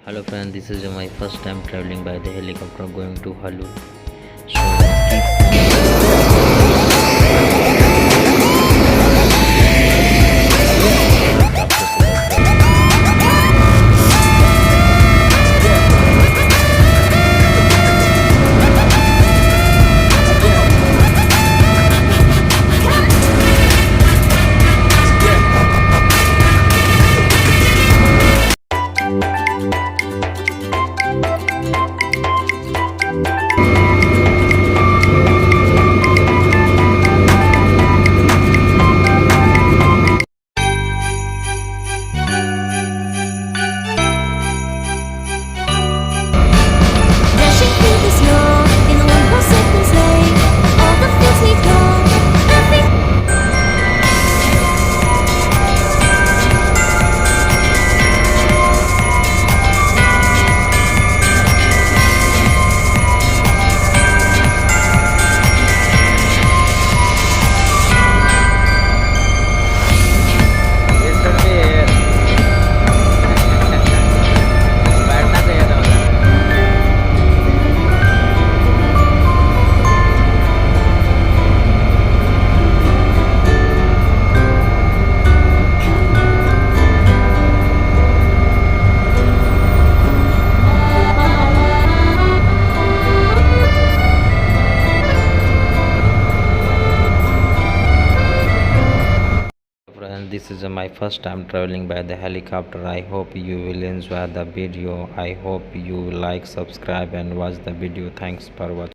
Hello friend, this is my first time traveling by the helicopter going to Halul. So Dashing through the snow in a 1.2 sleigh, all the fields we go, every friend, this is my first time traveling by the helicopter. I hope you will enjoy the video. I hope you like, subscribe and watch the video. Thanks for watching.